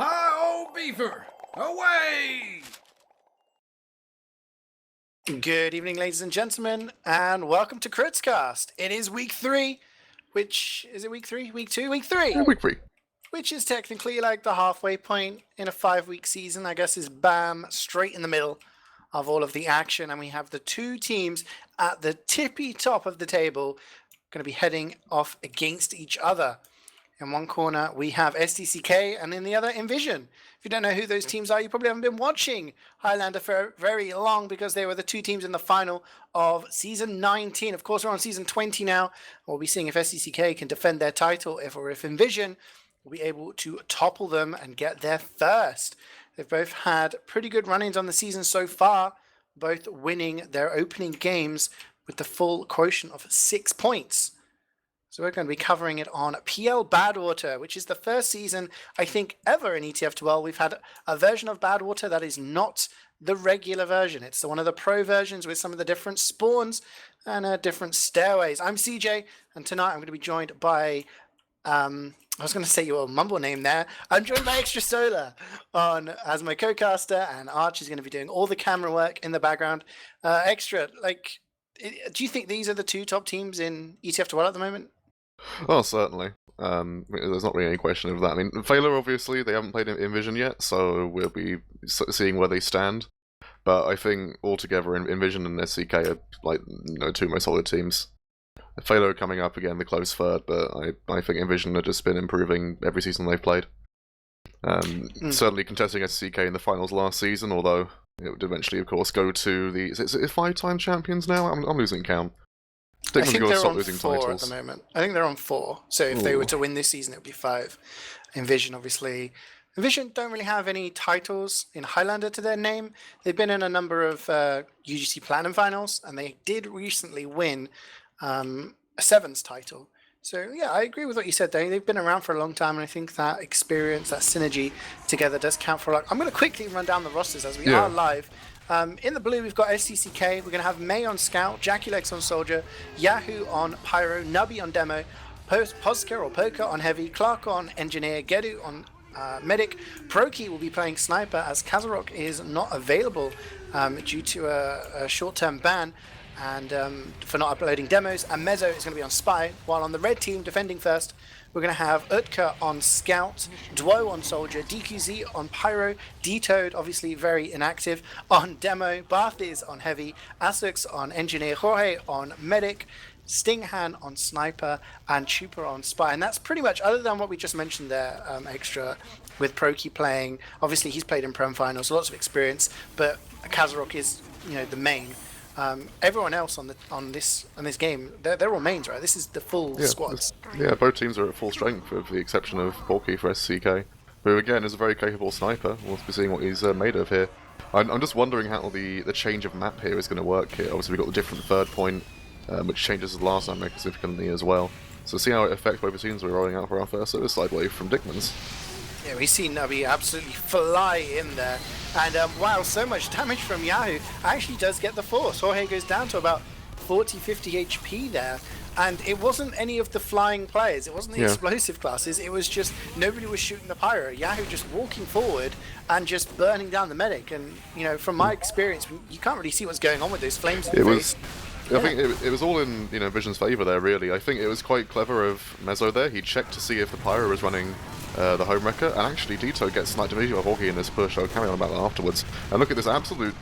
Hi-oh, beaver! Away! Good evening, ladies and gentlemen, and welcome to Kritzcast. It is week 3, which is it week 3? Week 2? Week 3? Yeah, week 3. Which is technically like the halfway point in a 5-week season. I guess is bam, straight in the middle of all of the action, and we have the two teams at the tippy top of the table going to be heading off against each other. In one corner, we have SDCK, and in the other, inVision. If you don't know who those teams are, you probably haven't been watching Highlander for very long because they were the two teams in the final of Season 19. Of course, we're on Season 20 now. We'll be seeing if SDCK can defend their title, if inVision will be able to topple them and get there first. They've both had pretty good run-ins on the season so far, both winning their opening games with the full quotient of 6 points. So we're going to be covering it on PL Badwater, which is the first season, I think, ever in ETF2L. We've had a version of Badwater that is not the regular version. It's one of the pro versions with some of the different spawns and different stairways. I'm CeeJaey, and tonight I'm going to be joined by, I was going to say your mumble name there. I'm joined by extrasolar as my co-caster, and Arch is going to be doing all the camera work in the background. Extra, do you think these are the two top teams in ETF2L at the moment? Oh, certainly. There's not really any question of that. I mean, Failure, obviously, they haven't played inVision yet, so we'll be seeing where they stand. But I think altogether, inVision and SDCK are two of my solid teams. Failure coming up again, the close third, but I think inVision have just been improving every season they've played. Certainly contesting SDCK in the finals last season, although it would eventually, of course, go to the... Is it 5-time champions now? I'm losing count. I think they're on 4 at the moment. I think they're on 4. So if they were to win this season, it would be 5. inVision, obviously. inVision don't really have any titles in Highlander to their name. They've been in a number of UGC Platinum finals, and they did recently win a Sevens title. So yeah, I agree with what you said there. They've been around for a long time, and I think that experience, that synergy together does count for a lot. I'm going to quickly run down the rosters as we are live. In the blue, we've got SDCK. We're going to have May on Scout, JackeyLegs on Soldier, Yahoo on Pyro, Nubby on Demo, Posker or Poker on Heavy, Clark on Engineer, Gedu on Medic. Proki will be playing Sniper as Kazarok is not available due to a short-term ban and for not uploading demos. And Mezzo is going to be on Spy, while on the red team, defending first, we're going to have Utka on Scout, Dwo on Soldier, DQZ on Pyro, D-Toad, obviously very inactive, on Demo, Bath is on Heavy, Asux on Engineer, Jorge on Medic, Stinghan on Sniper, and Chupa on Spy. And that's pretty much, other than what we just mentioned there, Extra, with Proki playing, obviously he's played in Prem Finals, lots of experience, but Kazarok is, the main. Everyone else on this game, they're all mains, right? This is the full squads. Yeah, both teams are at full strength, with the exception of Porky for SDCK, who again is a very capable sniper. We'll be seeing what he's made of here. I'm just wondering how the change of map here is going to work here. Obviously we've got the different third point, which changes the last time significantly as well. So see how it affects both the teams we're rolling out for our first side wave from Dickmann's. Yeah, we've seen Nubby absolutely fly in there. And wow, so much damage from Yahoo. Actually does get the force. Jorge goes down to about 40-50 HP there. And it wasn't any of the flying players. It wasn't the explosive classes. It was just nobody was shooting the pyro. Yahoo just walking forward and just burning down the medic. And, from my experience, you can't really see what's going on with those flames. I think it was all in Vision's favour there, really. I think it was quite clever of Mezzo there. He checked to see if the pyro was running the home wrecker, and actually Dito gets sniped immediately by Hawkeye in this push. I'll carry on about that afterwards. And look at this absolute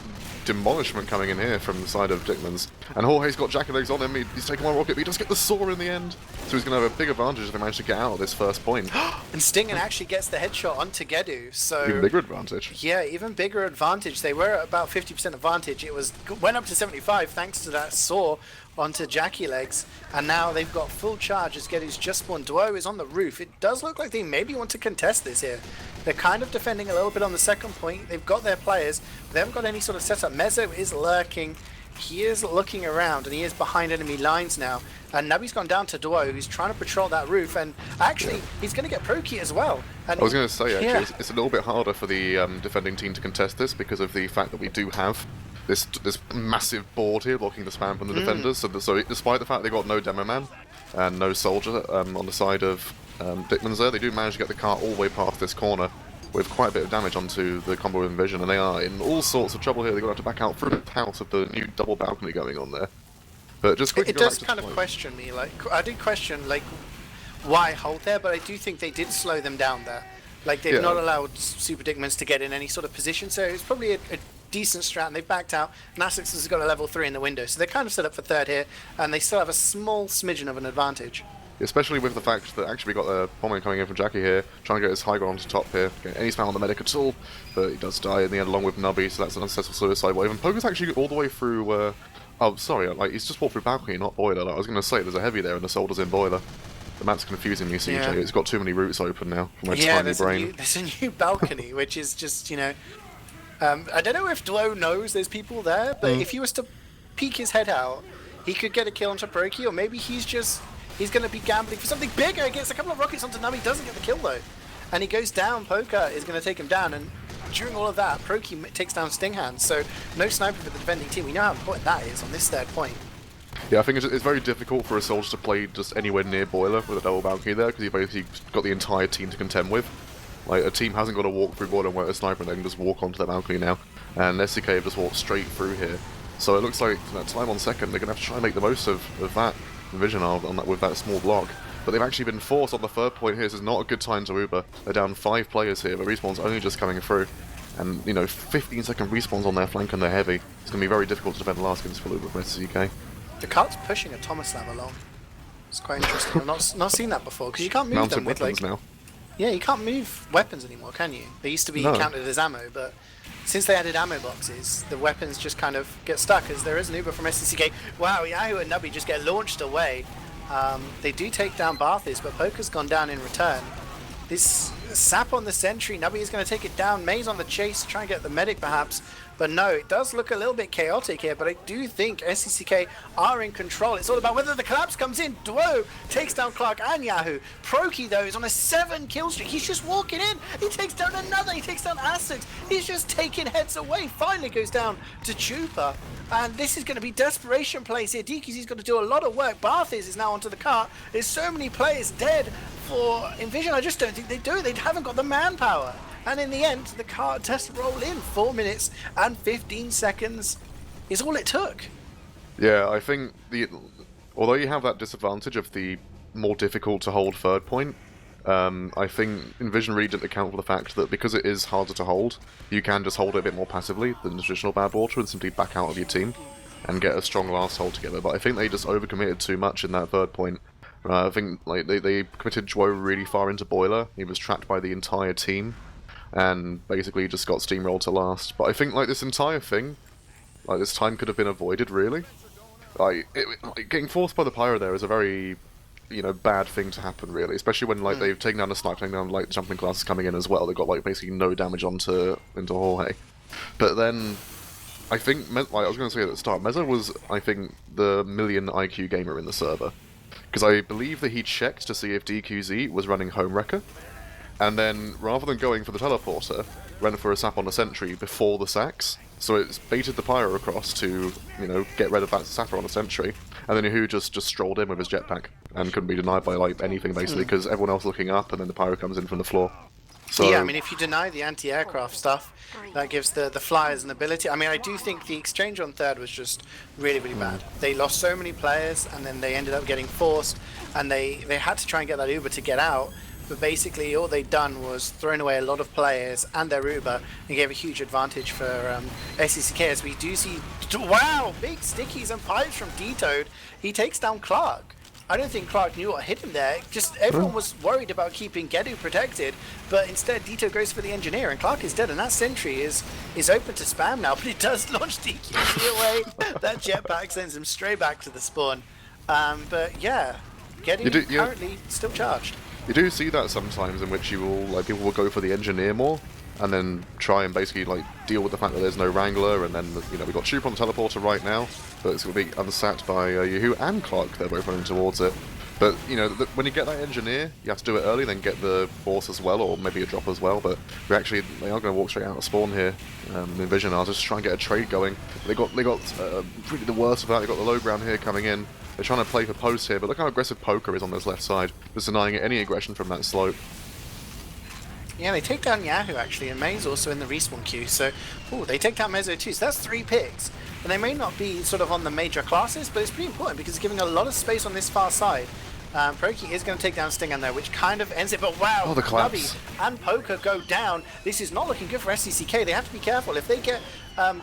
demolishment coming in here from the side of Dickmann's. And Jorge's got JackeyLegs on him. He's taken one rocket, but he does get the saw in the end. So he's going to have a big advantage if they manage to get out of this first point. And Stingan actually gets the headshot onto Gedu. So even bigger advantage. Yeah, even bigger advantage. They were at about 50% advantage. It went up to 75 thanks to that saw onto JackeyLegs, and now they've got full charge as Gedu's just spawned. Dwo is on the roof. It does look like they maybe want to contest this here. They're kind of defending a little bit on the second point. They've got their players, but they haven't got any sort of setup. Mezzo is lurking. He is looking around, and he is behind enemy lines now. And Nubby's gone down to Dwo, who's trying to patrol that roof, and actually, he's going to get Proki as well. And I was going to say, actually, it's a little bit harder for the defending team to contest this because of the fact that we do have this massive board here blocking the spam from the defenders. So despite the fact they got no demo man and no soldier on the side of Dickmann's there, they do manage to get the cart all the way past this corner. with quite a bit of damage onto the combo with inVision, and they are in all sorts of trouble here. They're going to have to back out through the house of the new double balcony going on there. But just quickly, it does kind of question me. Like, I did question like why hold there, but I do think they did slow them down there. Like, they've not allowed Super Dickmanns to get in any sort of position, so it's probably a decent strat, and they've backed out. Nassix has got a level 3 in the window, so they're kind of set up for third here, and they still have a small smidgen of an advantage. Especially with the fact that actually we got a bomber coming in from Jackie here, trying to get his high ground onto top here, get any spam on the medic at all, but he does die in the end along with Nubby, so that's an unsuccessful suicide wave. And Poker's actually all the way through, oh sorry, like he's just walked through balcony, not boiler. Like, I was going to say there's a heavy there and the soldier's in boiler. The map's confusing me, CeeJaey. Yeah. It's got too many routes open now for my tiny brain. There's a new balcony, which is just, you know... I don't know if Dwo knows there's people there, but if he was to peek his head out, he could get a kill onto Proki, or maybe he's going to be gambling for something bigger. Gets a couple of rockets onto Nubby, doesn't get the kill though. And he goes down, Poker is going to take him down, and during all of that, Proki takes down Stinghands, so no sniper for the defending team. We know how important that is on this third point. Yeah, I think it's very difficult for a soldier to play just anywhere near boiler with a double balcony there, because you've basically got the entire team to contend with. Like, a team hasn't got to walk through boiler and wait a sniper, and they can just walk onto their balcony now. And SDCK have just walked straight through here. So it looks like that time on second, they're going to have to try and make the most of that vision on that, with that small block. But they've actually been forced on the third point here. This is not a good time to Uber. They're down 5 players here, but respawn's only just coming through. And, you know, 15-second respawns on their flank and they're heavy. It's going to be very difficult to defend last against full Uber from SDCK. The cart's pushing a Tomislav along. It's quite interesting. I've not seen that before, because you can't move them with, like... now. Yeah, you can't move weapons anymore, can you? They used to be counted as ammo, but since they added ammo boxes, the weapons just kind of get stuck, as there is an Uber from SDCK. Wow, Yahoo and Nubby just get launched away. They do take down Barthis, but Poker's gone down in return. This sap on the sentry, Nubby is going to take it down. May's on the chase, try and get the medic perhaps. But no, it does look a little bit chaotic here, but I do think SDCK are in control. It's all about whether the collapse comes in. Dwo takes down Clark and Yahoo. Proki, though, is on a 7 kill streak. He's just walking in. He takes down another. He takes down Assix. He's just taking heads away. Finally goes down to Chupa. And this is going to be desperation plays here. DQZ's got to do a lot of work. Barthis is now onto the cart. There's so many players dead for inVision. I just don't think they do it. They haven't got the manpower. And in the end, the cart does roll in. 4 minutes and 15 seconds is all it took. Yeah, I think although you have that disadvantage of the more difficult to hold third point, I think inVision really didn't account for the fact that because it is harder to hold, you can just hold it a bit more passively than the traditional bad water and simply back out of your team and get a strong last hold together. But I think they just overcommitted too much in that third point. I think like they committed Dwo really far into boiler. He was trapped by the entire team and basically just got steamrolled to last. But I think like this entire thing, like this time could have been avoided really. Like getting forced by the pyro there is a very, you know, bad thing to happen really, especially when like they've taken down the sniper, taken down like jumping classes coming in as well. They've got like basically no damage into Jorge. But then I think like I was going to say at the start, Meza was I think the million IQ gamer in the server, because I believe that he checked to see if DQZ was running Home Wrecker. And then, rather than going for the teleporter, ran for a sap on the sentry before the sacks. So it's baited the pyro across to, you know, get rid of that sapper on the sentry. And then Yahoo just strolled in with his jetpack and couldn't be denied by like anything basically, because everyone else looking up, and then the pyro comes in from the floor. So yeah, I mean, if you deny the anti-aircraft stuff, that gives the flyers an ability. I mean, I do think the exchange on third was just really, really bad. They lost so many players, and then they ended up getting forced, and they had to try and get that Uber to get out. But basically, all they'd done was thrown away a lot of players and their Uber, and gave a huge advantage for SDCK. As we do see, wow, big stickies and pipes from Wiethoofd. He takes down Clark. I don't think Clark knew what hit him there. Just everyone was worried about keeping Gedu protected, but instead Wiethoofd goes for the engineer, and Clark is dead. And that sentry is open to spam now, but it does launch DQZ away. That jetpack sends him straight back to the spawn. But yeah, Gedu currently still charged. You do see that sometimes, in which you will like people will go for the engineer more, and then try and basically like deal with the fact that there's no Wrangler, and then you know we've got Chupa on the teleporter right now, but it's going to be unsat by Yahoo and Clark. They're both running towards it. But you know when you get that engineer, you have to do it early, then get the force as well, or maybe a drop as well. But they are going to walk straight out of spawn here. inVision are just trying to get a trade going. They got really the worst of that. They got the low ground here coming in. They're trying to play for post here, but look how aggressive Poker is on this left side, just denying it any aggression from that slope. Yeah, they take down Yahoo actually, and May's also in the respawn queue. So, they take down Mezzo too. So that's 3 picks. And they may not be sort of on the major classes, but it's pretty important because it's giving a lot of space on this far side. Proki is going to take down Stingan there, which kind of ends it. But wow, the Nubby collapse. and Poker go down. This is not looking good for SDCK. They have to be careful. If they get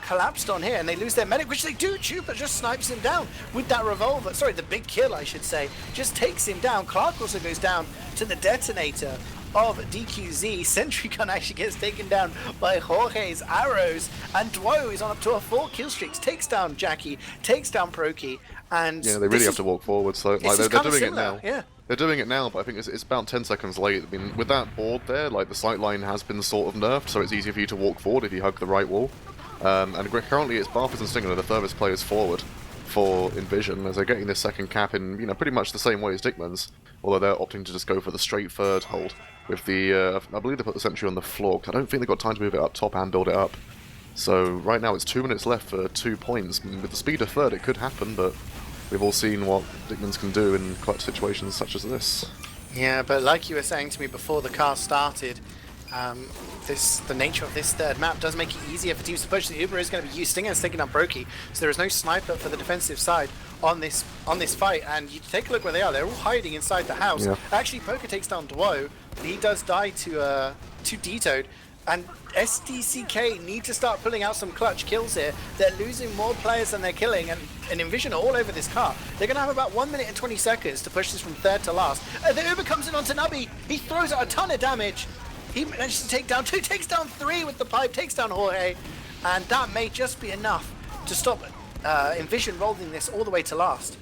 collapsed on here and they lose their medic, which they do, Chupa just snipes him down with that revolver. Sorry, the big kill, I should say. Just takes him down. Clark also goes down to the detonator of DQZ. Sentry Gun actually gets taken down by Jorge's arrows, and Duo is on up to a 4 kill streaks. Takes down Jackie, takes down Proki, and yeah, they really have to walk forward. So like, they're doing similar. it now. Yeah. They're doing it now, but I think it's about 10 seconds late. I mean, with that board there, like the sight line has been sort of nerfed, so it's easier for you to walk forward if you hug the right wall. And currently it's Barfus and Stinger are the furthest players forward for inVision, as they're getting this second cap in pretty much the same way as Dickmann's, although they're opting to just go for the straight third hold. With the, I believe they put the sentry on the floor, because I don't think they've got time to move it up top and build it up. So right now it's 2 minutes left for 2 points. With the speed of third it could happen, but we've all seen what Dickmann's can do in clutch situations such as this. Yeah, but like you were saying to me before the cast started, the nature of this third map does make it easier for teams to push. The Uber is going to be used. Stinger is taking out Proki, so there is no sniper for the defensive side on this fight. And you take a look where they are. They're all hiding inside the house. Yeah. Actually, Poker takes down Duo. He does die to Detoad. And SDCK need to start pulling out some clutch kills here. They're losing more players than they're killing, and inVision are all over this car. They're going to have about 1 minute and 20 seconds to push this from third to last. The Uber comes in onto Nubby. He throws out a ton of damage. He manages to take down 2, takes down 3 with the pipe, takes down Jorge, and that may just be enough to stop inVision rolling this all the way to last.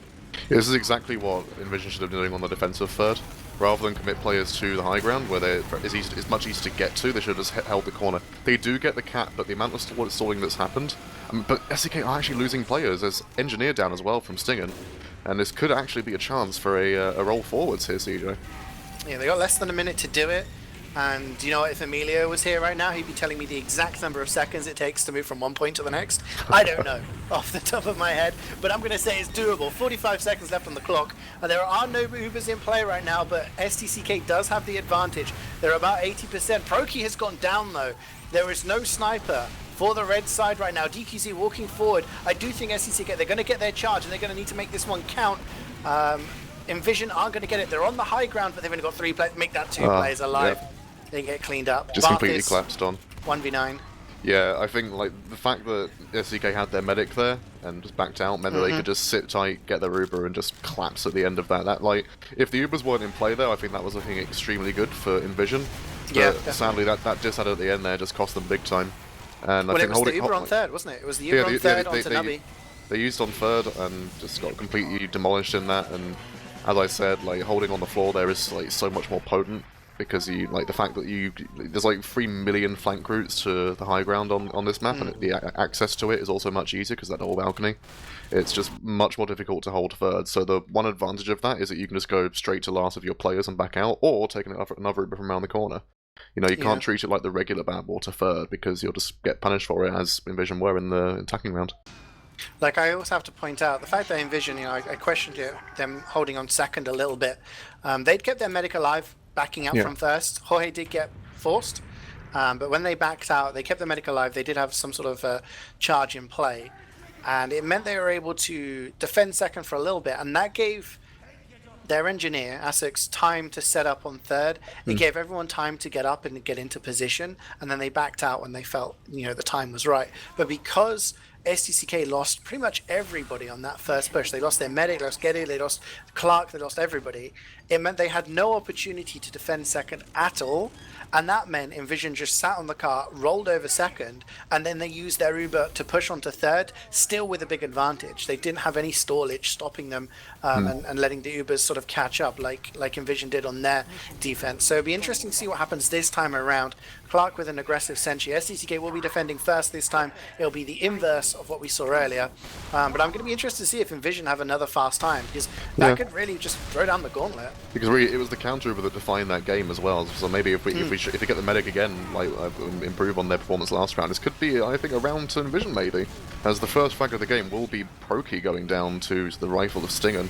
Yeah, this is exactly what inVision should have been doing on the defensive third. Rather than commit players to the high ground, where it's much easier to get to, they should have just held the corner. They do get the cap, but the amount of stalling that's happened... but SDK are actually losing players. There's Engineer down as well from Stingen, and this could actually be a chance for a roll forwards here, CeeJaey. Yeah, they got less than a minute to do it. And you know what, if Emilio was here right now, he'd be telling me the exact number of seconds it takes to move from one point to the next. I don't know off the top of my head, but I'm going to say it's doable. 45 seconds left on the clock. There are no Ubers in play right now, but SDCK does have the advantage. They're about 80%. Proki has gone down though. There is no sniper for the red side right now. DQZ walking forward. I do think SDCK, they're going to get their charge, and they're going to need to make this one count. inVision aren't going to get it. They're on the high ground, but they've only got 3 players. Make that 2 players alive. Yep. They get cleaned up. Just completely collapsed on. 1v9. Yeah, I think like the fact that SDK had their medic there and just backed out meant that they could just sit tight, get their Uber, and just collapse at the end of that. That like, if the Ubers weren't in play there, I think that was looking extremely good for inVision. Yeah. Sadly, that diss at the end there just cost them big time. And well, I think it was the Uber on third, wasn't it? It was the Uber on third onto Nubby. They used on third and just got completely demolished in that. And as I said, like holding on the floor there is like so much more potent. Because you like the fact that there's like 3 million flank routes to the high ground on this map, and the access to it is also much easier because that double balcony. It's just much more difficult to hold third. So the one advantage of that is that you can just go straight to last of your players and back out, or take another Uber from around the corner. You know, you can't treat it like the regular bad ball to third because you'll just get punished for it, as inVision were in the attacking round. Like, I also have to point out the fact that inVision, you know, I questioned them holding on second a little bit. They'd kept their medic alive, backing out from first. Jorge did get forced, but when they backed out, they kept the medic alive. They did have some sort of charge in play, and it meant they were able to defend second for a little bit, and that gave their engineer, Asics, time to set up on third. It gave everyone time to get up and get into position, and then they backed out when they felt, you know, the time was right. But because SDCK lost pretty much everybody on that first push. They lost their medic, they lost Getty, they lost Clark, they lost everybody. It meant they had no opportunity to defend second at all, and that meant inVision just sat on the car, rolled over second, and then they used their Uber to push onto third, still with a big advantage. They didn't have any stallage stopping them and letting the Ubers sort of catch up like inVision did on their defense. So it'll be interesting to see what happens this time around. Clark with an aggressive sentry. SDCK will be defending first this time. It'll be the inverse of what we saw earlier. But I'm going to be interested to see if inVision have another fast time, because that could really just throw down the gauntlet. Because really, it was the counter Uber that defined that game as well. So maybe if we get the medic again, like improve on their performance last round, this could be, I think, a round to inVision maybe. As the first frag of the game will be Proki going down to the rifle of Stingen.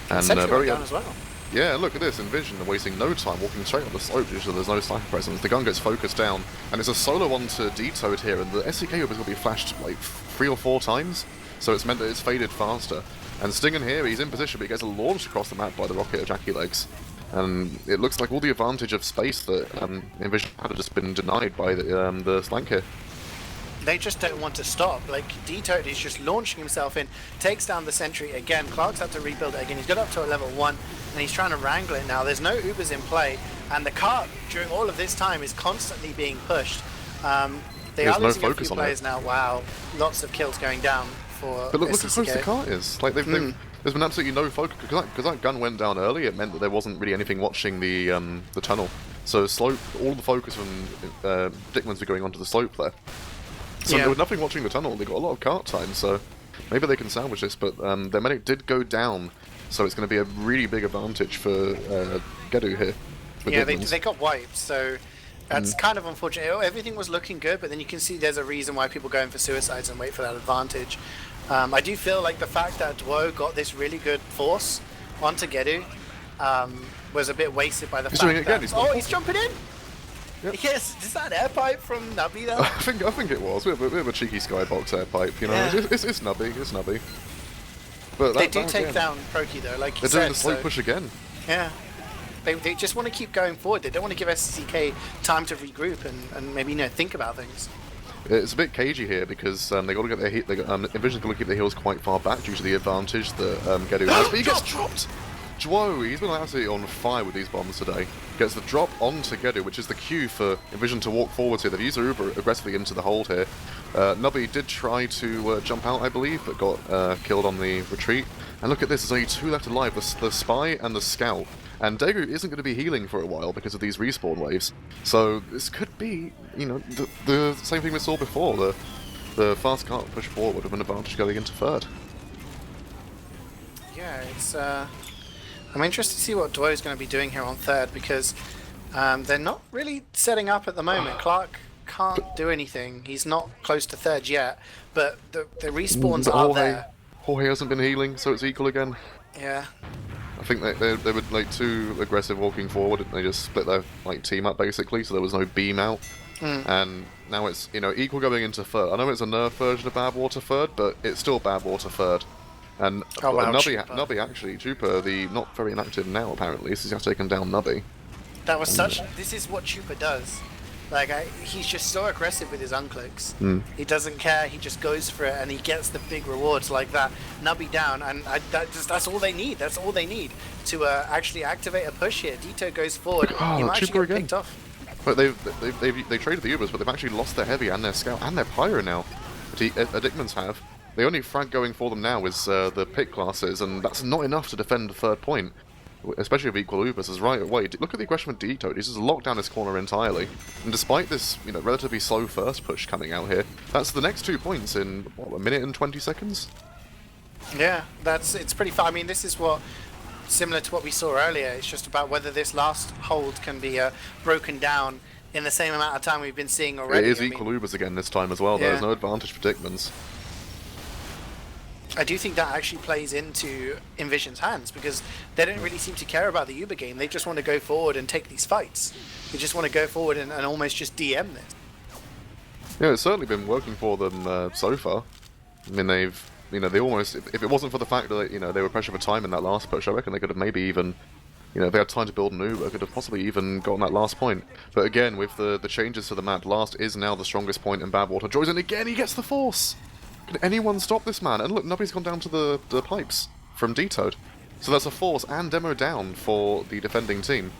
And very down as well. Yeah, look at this, inVision, they're wasting no time, walking straight up the slope due to there's no sniper presence. The gun gets focused down, and it's a solo onto Dickmann here, and the SDCK is going to be flashed like 3 or 4 times, so it's meant that it's faded faster. And Stingen here, he's in position, but he gets launched across the map by the rocket of Jackie Legs. And it looks like all the advantage of space that inVision had just been denied by the Slank here. They just don't want to stop. Like, Wiethoofd is just launching himself in, takes down the sentry again. Clark's had to rebuild it again. He's got up to a level 1, and he's trying to wrangle it now. There's no Ubers in play, and the cart, during all of this time, is constantly being pushed. They are losing a few players now. Wow, lots of kills going down for But look SDCK. how close the cart is. Like, there's been absolutely no focus. Because that gun went down early, it meant that there wasn't really anything watching the tunnel. So slope, all the focus from Dickmann's were going onto the slope there. So there was nothing watching the tunnel. They got a lot of cart time, so maybe they can salvage this. But their medic did go down, so it's going to be a really big advantage for Gedu here. Yeah, they got wiped, so that's kind of unfortunate. Everything was looking good, but then you can see there's a reason why people go in for suicides and wait for that advantage. I do feel like the fact that Duo got this really good force onto Gedu was a bit wasted by the fact doing it again. that... He's jumping in! Yep. Yes, is that air pipe from Nubby though? I think it was. We have a cheeky skybox air pipe, you know. Yeah. It's Nubby, it's Nubby. But they do take down Proki though, like you said. They're doing the slow push again. Yeah. They just want to keep going forward. They don't want to give SDCK time to regroup and maybe think about things. It's a bit cagey here because they got to get their heat. inVision's got to keep their heels quite far back due to the advantage that Gedu has. But he gets dropped. Joe, he's been absolutely on fire with these bombs today. Gets the drop onto Gedu, which is the cue for inVision to walk forwards here. They've used their Uber aggressively into the hold here. Nubby did try to jump out, I believe, but got killed on the retreat. And look at this, there's only 2 left alive, the Spy and the Scout. And Daegu isn't going to be healing for a while because of these respawn waves. So this could be, you know, the same thing we saw before. The fast cart push forward with an advantage going into third. Yeah, it's... I'm interested to see what Duo's going to be doing here on third because they're not really setting up at the moment. Clark can't do anything. He's not close to third yet, but the respawns are there. Jorge hasn't been healing, so it's equal again. Yeah. I think they were like too aggressive walking forward, and they just split their team up basically, so there was no beam out. And now it's equal going into third. I know it's a nerf version of Bad Water third, but it's still Bad Water third. And Nubby actually, Chupa, the not very inactive now apparently, so he's taken down Nubby. That was this is what Chupa does. Like, he's just so aggressive with his unclicks. He doesn't care, he just goes for it, and he gets the big rewards like that. Nubby down, and that's all they need. That's all they need to actually activate a push here. Dito goes forward, he might actually get picked off. But they traded the Ubers, but they've actually lost their Heavy and their Scout and their Pyro now. Dickmann's have. The only frag going for them now is the pick classes, and that's not enough to defend the third point, especially with equal Ubers. As right away, look at the aggression with Dickmann. He's just locked down this corner entirely, and despite this, relatively slow first push coming out here, that's the next 2 points in what, 1 minute and 20 seconds. Yeah, it's pretty far. I mean, this is similar to what we saw earlier. It's just about whether this last hold can be broken down in the same amount of time we've been seeing already. It is equal Ubers again this time as well. Yeah. There's no advantage for Dickmann's. I do think that actually plays into inVision's hands because they don't really seem to care about the Uber game. They just want to go forward and take these fights. They just want to go forward and almost just DM this. Yeah, it's certainly been working for them so far. I mean, they almost, if it wasn't for the fact that, they were pressured for time in that last push, I reckon they could have maybe even, if they had time to build an Uber, could have possibly even gotten that last point. But again, with the changes to the map, last is now the strongest point in Bad Water. Joys in again, he gets the force! Can anyone stop this man? And look, Nubby's gone down to the pipes from Dickmann. So that's a force and demo down for the defending team.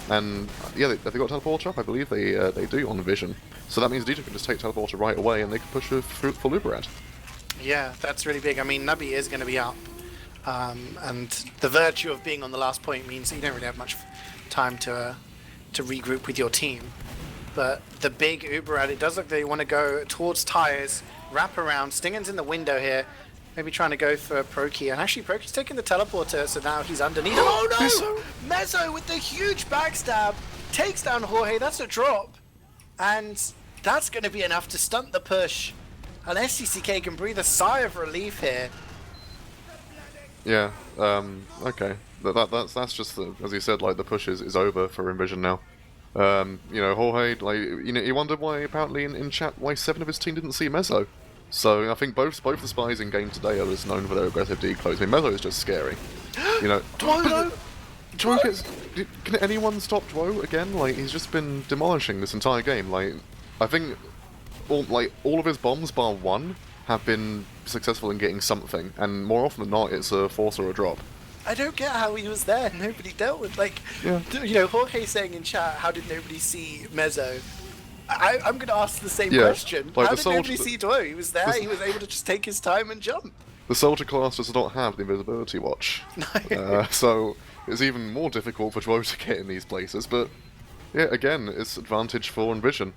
And yeah, have they got teleporter up? I believe they do on inVision. So that means Dickmann can just take teleporter right away and they can push for Luberad. Yeah, that's really big. I mean, Nubby is going to be up. And the virtue of being on the last point means that you don't really have much time to regroup with your team. But the big Uberad, it does look like they want to go towards tires, wrap around. Stingen's in the window here, maybe trying to go for Proki. And actually, Proki's taking the teleporter, so now he's underneath. Oh no! Mezzo with the huge backstab takes down Jorge. That's a drop. And that's going to be enough to stunt the push. And SDCK can breathe a sigh of relief here. Yeah, okay. that's just the, as you said, like the push is over for inVision now. You know, Jorge, like, you know, he wondered why apparently in chat why 7 of his team didn't see Mezzo. So I think both the spies in game today are just known for their aggressive declos. I mean, Mezzo is just scary. You know, Dwo gets. Can anyone stop Dwo again? Like, he's just been demolishing this entire game. Like, I think all of his bombs bar one have been successful in getting something, and more often than not, it's a force or a drop. I don't get how he was there. Nobody dealt with, like, you know, Jorge saying in chat, how did nobody see Mezzo? I'm going to ask the same question. Like, how did nobody see Dwo? He was there, he was able to just take his time and jump. The soldier class does not have the invisibility watch. No. So it's even more difficult for Dwo to get in these places, but yeah, again, it's advantage for inVision.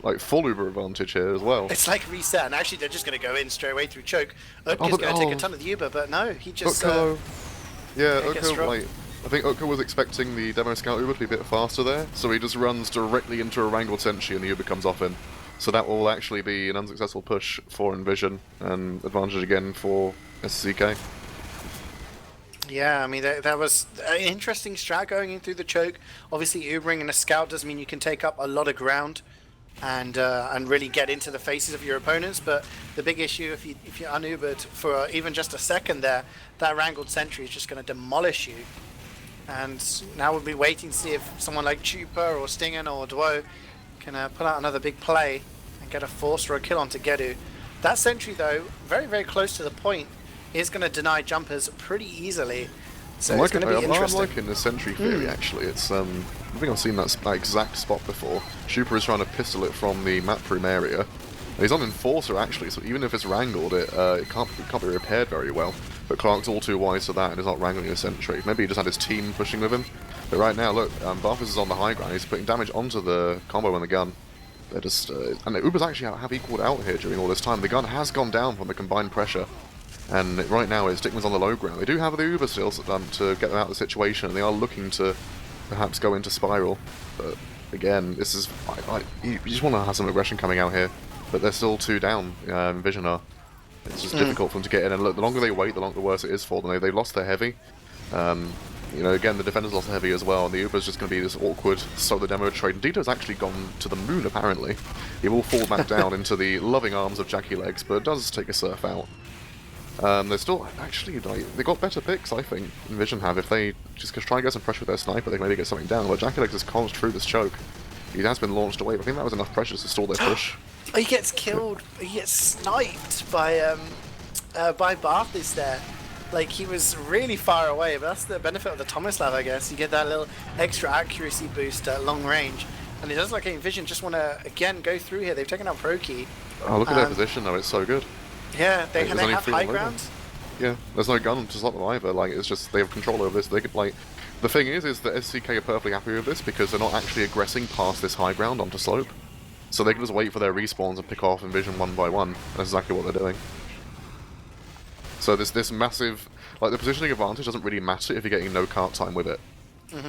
Like, full Uber advantage here as well. It's like reset, and actually they're just going to go in straight away through choke. Utka's going to take a ton of the Uber, but no, he just... yeah, Utka, like, I think Utka was expecting the Demo Scout Uber to be a bit faster there, so he just runs directly into a Wrangled Sentry and the Uber comes off him. So that will actually be an unsuccessful push for inVision, and advantage again for SDCK. Yeah, I mean, that was an interesting strat going in through the choke. Obviously, Ubering and a Scout does mean you can take up a lot of ground and really get into the faces of your opponents, but the big issue, if you're unubered for even just a second there, that Wrangled Sentry is just going to demolish you. And now we'll be waiting to see if someone like Chupa or Stingen or Dwo can pull out another big play and get a force or a kill onto Gedu. That Sentry, though, very, very close to the point, is going to deny jumpers pretty easily. So it's going to be interesting. I'm liking the Sentry theory, actually. It's I think I've seen that exact spot before. Chupa is trying to pistol it from the map room area. He's on Enforcer, actually, so even if it's wrangled, it can't be repaired very well. But Clark's all too wise to that and is not wrangling a Sentry. Maybe he just had his team pushing with him. But right now, look, Barfus is on the high ground. He's putting damage onto the combo and the gun. They're just... and the Ubers actually have equaled out here during all this time. The gun has gone down from the combined pressure. And right now, it's Dickmann's on the low ground. They do have the Uber still to get them out of the situation, and they are looking to perhaps go into Spiral. But again, this is... you just want to have some aggression coming out here. But they're still 2 down, inVision are. It's just difficult for them to get in, and look, the longer they wait, the worse it is for them. They've lost their heavy. You know, again, the defenders lost the heavy as well, and the Uber's just going to be this awkward solo demo trade. And Dito's actually gone to the moon, apparently. He will fall back down into the loving arms of Jackie Legs, but it does take a surf out. They're still, actually, like, they got better picks, I think, inVision have. If they just try and get some pressure with their sniper, they can maybe get something down. But Jackie Legs has conked through this choke. He has been launched away, but I think that was enough pressure to stall their push. He gets killed, he gets sniped by Barthis there. Like, he was really far away, but that's the benefit of the Tomislav, I guess. You get that little extra accuracy boost at long range. And it does look like inVision just want to, again, go through here. They've taken out Proki. Oh, look at their position, though. It's so good. Yeah, they have high ground. Yeah, there's no gun to stop them either. Like, it's just, they have control over this. They could, like... The thing is that SDCK are perfectly happy with this because they're not actually aggressing past this high ground onto slope. So they can just wait for their respawns and pick off inVision one by one. That's exactly what they're doing. So this massive... Like, the positioning advantage doesn't really matter if you're getting no cart time with it.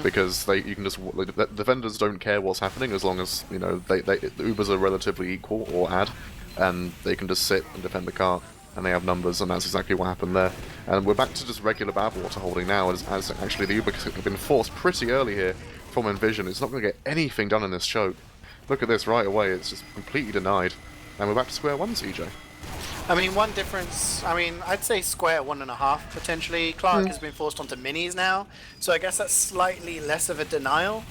Because you can just... The defenders don't care what's happening as long as, you know, the Ubers are relatively equal or add. And they can just sit and defend the cart. And they have numbers, and that's exactly what happened there. And we're back to just regular Badwater holding now, as actually the Uber have been forced pretty early here from inVision. It's not going to get anything done in this choke. Look at this right away, it's just completely denied. And we're back to square one, CeeJaey. I mean, one difference, I mean, I'd say square 1.5 potentially. Clark has been forced onto minis now, so I guess that's slightly less of a denial.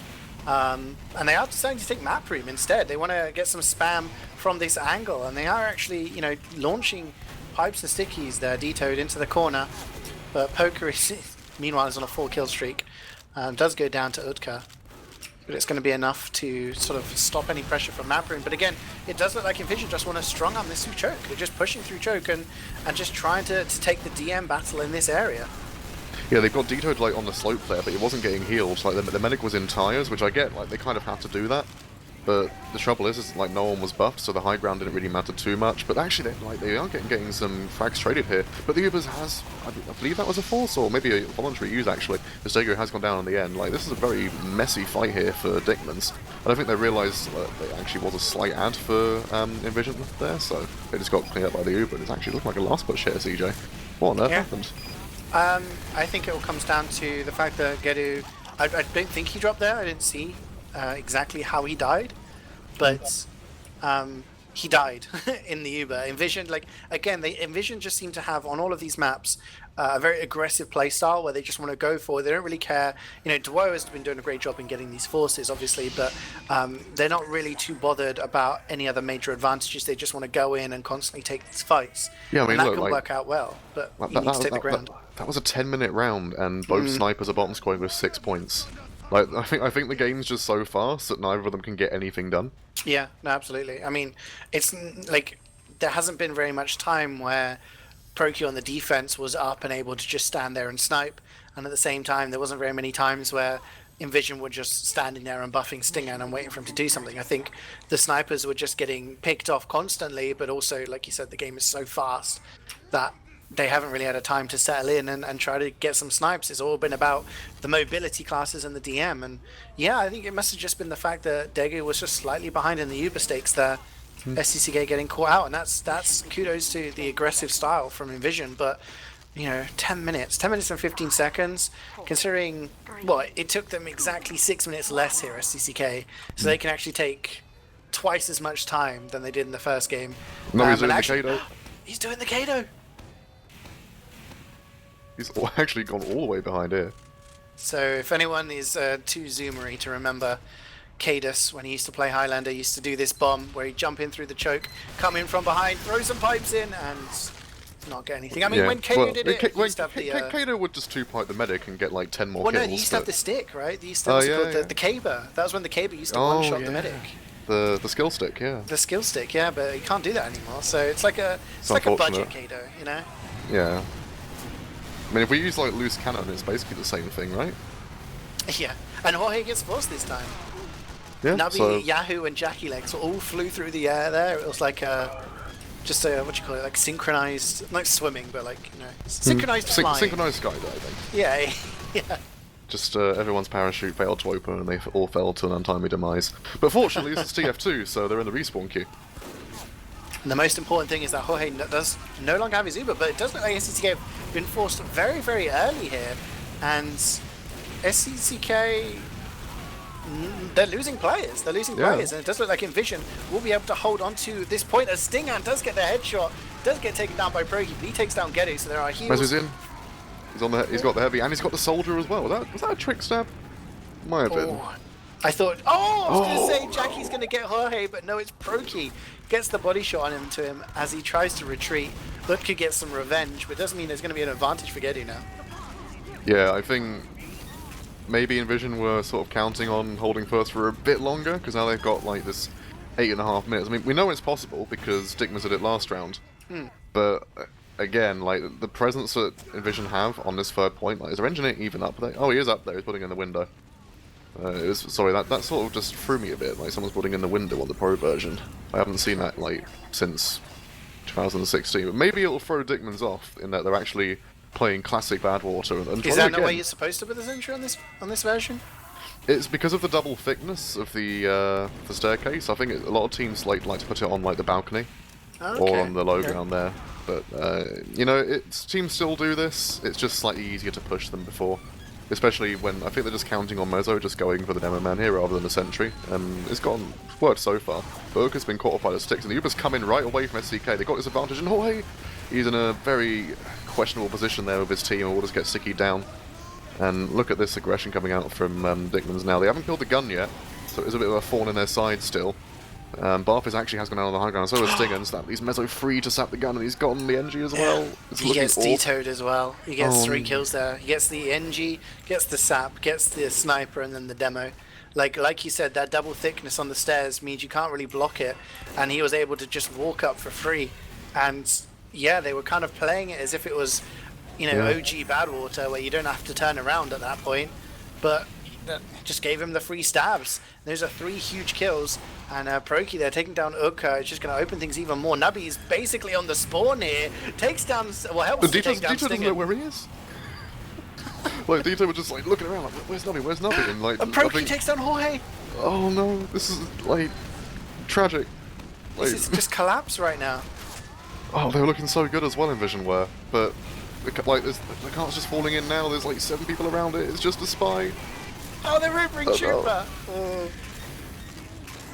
And they are deciding to take map room instead. They want to get some spam from this angle, and they are actually, you know, launching pipes and stickies there, Ditoed into the corner. But Poker is, meanwhile, is on a 4-kill streak. Does go down to Utka. But it's going to be enough to sort of stop any pressure from map room. But again, it does look like inVision just want to strong arm this through choke. They're just pushing through choke and just trying to take the DM battle in this area. Yeah, they've got Ditoed like on the slope there, but he wasn't getting healed. Like the medic was in tires, which I get. Like they kind of have to do that. But the trouble is like no one was buffed, so the high ground didn't really matter too much. But actually, they are getting some frags traded here. But the Ubers has, I believe that was a force or maybe a voluntary use actually. Mistego has gone down in the end. Like this is a very messy fight here for Dickmann's. I don't think they realised that there actually was a slight ad for inVision there, so they just got cleared up by the Uber. It's actually looked like a last push here, CeeJaey. What on earth happened? I think it all comes down to the fact that Gedu, I don't think he dropped there. I didn't see exactly how he died, but he died in the Uber. inVision, like, again, inVision just seem to have, on all of these maps, a very aggressive playstyle where they just want to go for it. They don't really care. You know, Duo has been doing a great job in getting these forces, obviously, but they're not really too bothered about any other major advantages. They just want to go in and constantly take these fights. Yeah, I mean, and that look, can like, work out well, but you need to take the ground. That was a 10-minute round, and both snipers are bottom scoring with 6 points. Like, I think the game's just so fast that neither of them can get anything done. Yeah, no, absolutely. I mean, it's like there hasn't been very much time where ProQ on the defense was up and able to just stand there and snipe, and at the same time, there wasn't very many times where inVision were just standing there and buffing Stinger and waiting for him to do something. I think the snipers were just getting picked off constantly, but also, like you said, the game is so fast that they haven't really had a time to settle in and try to get some snipes. It's all been about the mobility classes and the DM. And yeah, I think it must have just been the fact that Degu was just slightly behind in the Uber stakes there. SDCK getting caught out, and that's kudos to the aggressive style from inVision. But you know, 10 minutes and 15 seconds, considering what it took them exactly 6 minutes less here, SDCK, so they can actually take twice as much time than they did in the first game. No, he's doing the Kato. He's doing the Kato. He's actually gone all the way behind here. So if anyone is too zoomery to remember, Cadus, when he used to play Highlander, used to do this bomb where he'd jump in through the choke, come in from behind, throw some pipes in, and not get anything. I mean, when Kato did it, he used to have the... Kato would just two-pipe the medic and get like 10 more kills. kills. Well, no, he used to have the stick, right? He used to have the caber. That was when the caber used to one-shot the medic. The skill stick, yeah. The skill stick, yeah, but you can't do that anymore. So it's like a budget Kato, you know? Yeah. I mean, if we use like loose cannon, it's basically the same thing, right? Yeah, and Jorge gets forced this time. Yeah. Nabi, Yahoo, and Jackie Legs all flew through the air there. It was like just a, what do you call it, like synchronized, not swimming, but like, you know, synchronized flying. Synchronized skydiving. Yeah, yeah. Just everyone's parachute failed to open and they all fell to an untimely demise. But fortunately, this is TF2, so they're in the respawn queue. And the most important thing is that Jorge does no longer have his Uber, but it does look like SDCK have been forced very, very early here. And SDCK, they're losing players. They're losing players, and it does look like inVision will be able to hold on to this point as Stingan does get the headshot, does get taken down by Progi, but he takes down Gedu, so there are heals. Measure's in. He's got the heavy, and he's got the soldier as well. Was that a trick stab? Might have been. I thought, I was going to say Jackie's going to get Jorge, but no, it's Proki. Gets the body shot on him as he tries to retreat. Look, could get some revenge, but it doesn't mean there's going to be an advantage for Gedu now. Yeah, I think maybe inVision were sort of counting on holding first for a bit longer, because now they've got like this 8.5 minutes. I mean, we know it's possible because Dickmann did it last round, but again, like the presence that inVision have on this third point, like is their engineer even up there? Oh, he is up there. He's putting in the window. Sorry, that sort of just threw me a bit, like someone's putting in the window on the pro version. I haven't seen that like since 2016, but maybe it'll throw Dickmann's off in that they're actually playing classic Badwater. And is that the way you're supposed to put this intro on this version? It's because of the double thickness of the staircase. I think a lot of teams like to put it on like the balcony or on the low ground there. But you know, teams still do this. It's just slightly easier to push than before. Especially when I think they're just counting on Mezzo, just going for the demo man here rather than a sentry. And it's worked so far. Burke has been caught off by the sticks, and the Uber's coming right away from SDK. They got this advantage, and Jorge, he's in a very questionable position there with his team, and will just get sickied down. And look at this aggression coming out from Dickmann's now. They haven't killed the gun yet, so it's a bit of a thorn in their side still. Barfis actually has gone out on the high ground, so has Stingans. That leaves Mezzo free to sap the gun, and he's gotten the NG as well. He gets vetoed as well. He gets 3 kills there. He gets the NG, gets the sap, gets the sniper, and then the demo. Like you said, that double thickness on the stairs means you can't really block it, and he was able to just walk up for free. And yeah, they were kind of playing it as if it was, you know, OG Badwater, where you don't have to turn around at that point. But that just gave him the free stabs. Those are 3 huge kills, and Proki there taking down Uka. It's just going to open things even more. Nubby is basically on the spawn here, takes down, well, helps to take down Dito doesn't know where he is. Like, Dito was just like looking around like, where's Nubby, where's Nubby? And like, Proki takes down Jorge. Oh no, this is like tragic. Like, this is just collapse right now. Oh, they were looking so good as well, inVision were, but like the cart's just falling in now. There's like 7 people around it. It's just a spy. Oh, they're Ring Trooper.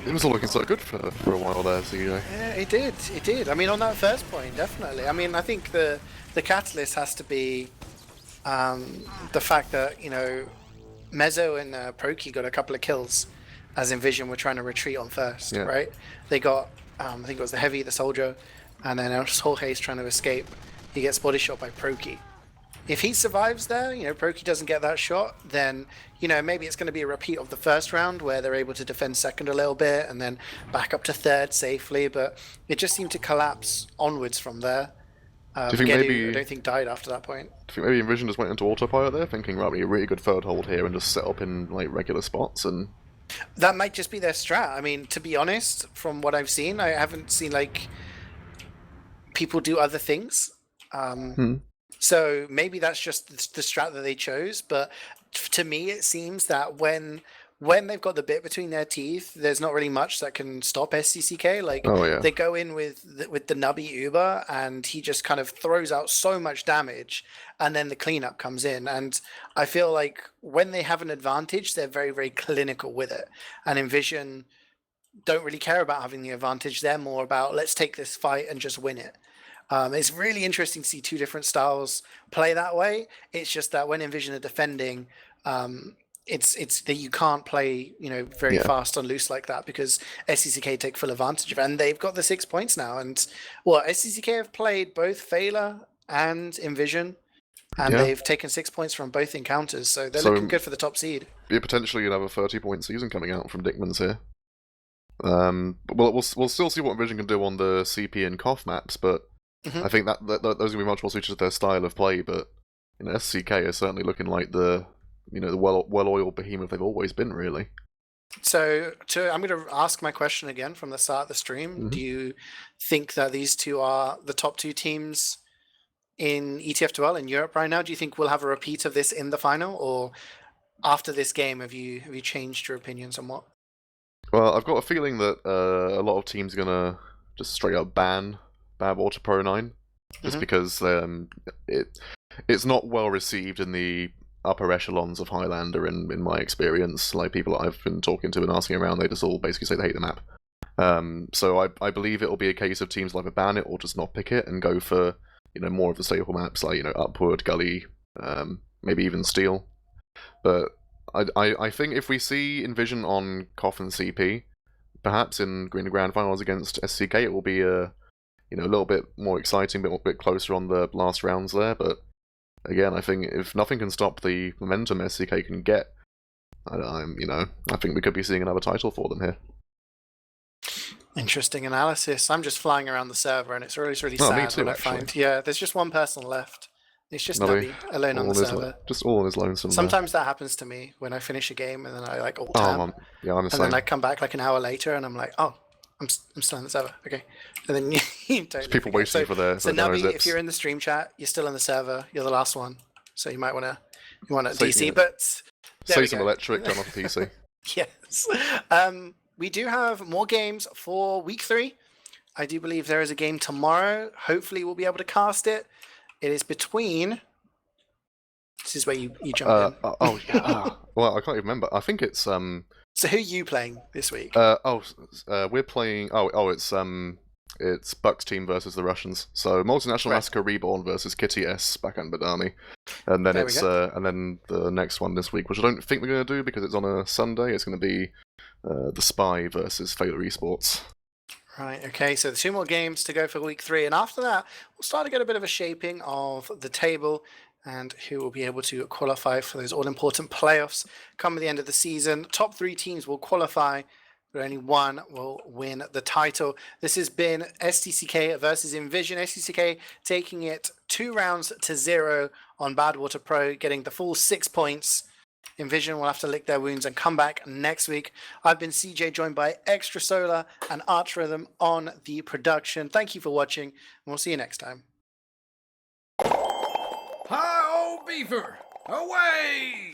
It was all looking so good for a while there, CeeJaey. Yeah, it did. It did. I mean, on that first point, definitely. I mean, I think the catalyst has to be the fact that, you know, Mezzo and Proki got a couple of kills as inVision were trying to retreat on first, right? They got, I think it was the Heavy, the Soldier, and then Jorge's trying to escape. He gets body shot by Proki. If he survives there, you know, Proki doesn't get that shot, then, you know, maybe it's going to be a repeat of the first round where they're able to defend second a little bit and then back up to third safely, but it just seemed to collapse onwards from there. Do you think maybe, I don't think died after that point. Do you think maybe inVision just went into autopilot there, thinking, right, we need a really good third hold here and just set up in like regular spots? And that might just be their strat. I mean, to be honest, from what I've seen, I haven't seen like people do other things. So maybe that's just the strat that they chose. But to me, it seems that when they've got the bit between their teeth, there's not really much that can stop SDCK. Like they go in with the nubby Uber, and he just kind of throws out so much damage, and then the cleanup comes in. And I feel like when they have an advantage, they're very, very clinical with it. And inVision don't really care about having the advantage. They're more about, let's take this fight and just win it. It's really interesting to see two different styles play that way. It's just that when inVision are defending, it's that you can't play, you know, very fast on loose like that, because SDCK take full advantage of it, and they've got the 6 points now. And well, SDCK have played both Phaler and inVision, and they've taken 6 points from both encounters, so they're looking good for the top seed. Yeah, potentially another 30-point season coming out from Dickmann's here. But we'll still see what inVision can do on the CP and Koth maps, but I think that those are going to be much more suited to their style of play. But you know, SDCK is certainly looking like the well-oiled behemoth they've always been, really. So I'm going to ask my question again from the start of the stream. Do you think that these two are the top 2 teams in ETF2L in Europe right now? Do you think we'll have a repeat of this in the final, or after this game have you changed your opinion somewhat? Well, I've got a feeling that a lot of teams are going to just straight up ban Badwater Pro 9, just because it's not well received in the upper echelons of Highlander, in my experience. Like, people that I've been talking to and asking around, they just all basically say they hate the map. So I believe it'll be a case of teams will either ban it or just not pick it and go for, you know, more of the staple maps like, you know, Upward, Gully, maybe even Steel. But I think if we see inVision on Koth and CP, perhaps in the Grand Finals against SDCK, it will be a little bit more exciting, a bit closer on the last rounds there. But again, I think if nothing can stop the momentum SDCK can get, I think we could be seeing another title for them here. Interesting analysis. I'm just flying around the server, and it's really sad. Me too, when I find there's just one person left. It's just Nubby alone on the server. Just all on his lonesome. Sometimes that happens to me when I finish a game and then I like alt tab. I'm the and same. Then I come back like an hour later and I'm like, oh, I'm still on the server. Okay. And then you totally people waiting for their Nubby, zips. if you're in the stream chat, you're still on the server. You're the last one, so you might want to DC. But say some electric, turn off the PC. Yes. We do have more games for week 3. I do believe there is a game tomorrow. Hopefully we'll be able to cast it. It is between... This is where you jump in. Well, I can't even remember. I think it's... So who are you playing this week? We're playing... It's Buck's team versus the Russians. So Multinational Massacre Reborn versus Kitty S back on Badami. And then and then the next one this week, which I don't think we're going to do because it's on a Sunday. It's going to be The Spy versus Phaler Esports. Right, okay, so there's 2 more games to go for week 3, and after that, we'll start to get a bit of a shaping of the table and who will be able to qualify for those all-important playoffs come at the end of the season. Top 3 teams will qualify, but only one will win the title. This has been SDCK versus inVision. SDCK taking it 2-0 on Badwater Pro, getting the full 6 points. inVision will have to lick their wounds and come back next week. I've been CeeJaey, joined by extrasolar and ArchRhythm on the production. Thank you for watching, and we'll see you next time. Hi, old beaver! Away!